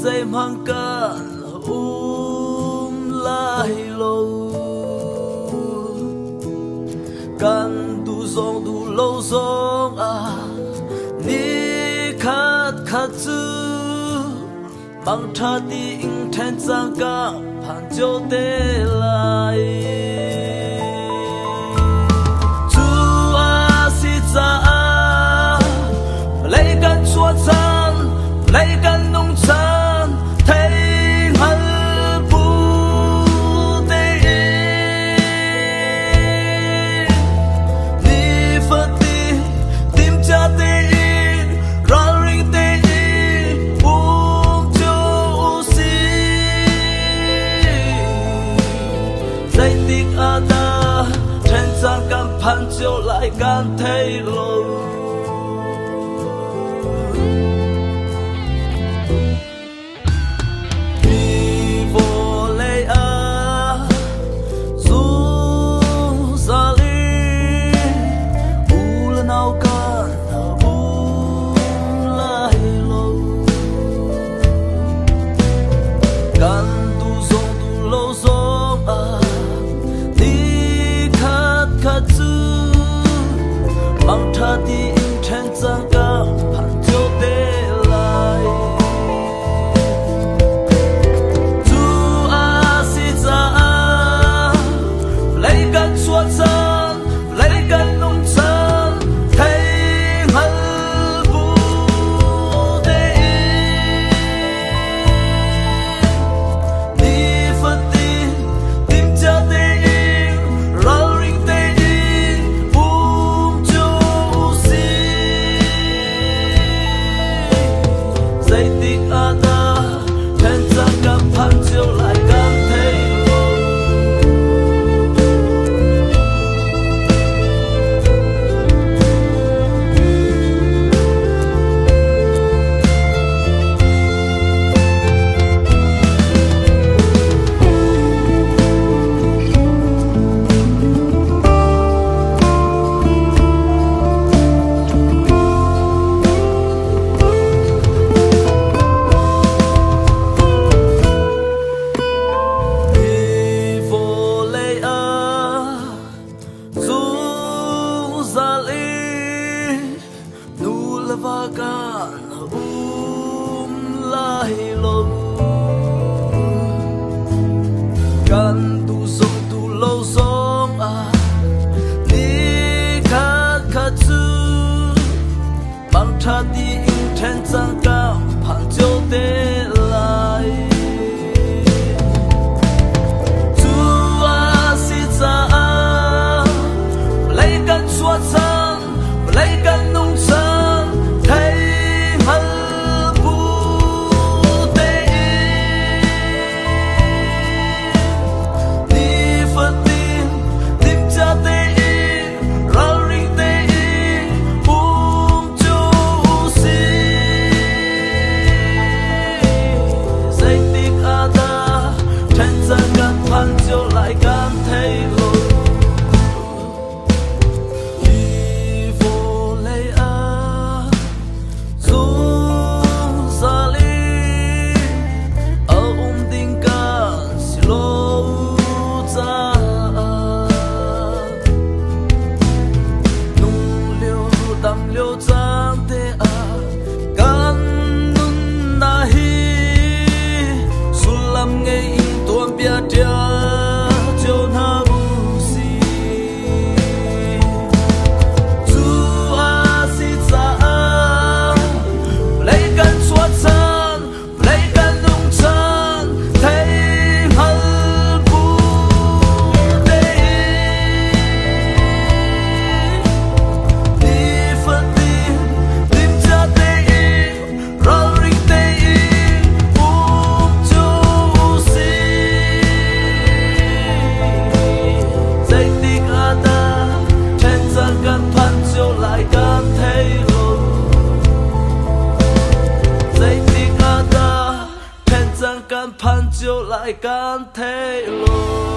dây mang cả lại lâu kan tu zong tu lâu zong ni khát khát chữ bằng tha tiếng thanh giang ca phan cho tê lại Chúa xin ra lấy căn chúa chan lấy căn nông chan thấy hal bu tê ni phật ti tim cha tê ra ring tê cho si dây tiếc ada thanh giang cam phan cho lại can thấy lâu đi trên giang ca phan cho tê lại Chúa xin ra lấy căn chúa chan lấy căn nông chan thấy hal bu tê đi phật tin tim cha tê ra ring tê dây tiếc ada thanh giang cam phan chiếu lại cảm thấy vagan lại lâu kan tu sông tu lâu sông đi khát khát chữ bằng tha tiếng thanh giang cam phan cho tê lại Chúa xin ra lấy căn chúa chan lấy căn nông chan thấy hal bu tê ni phật tin tim cha tê ra ring tê cho si lại can thế lô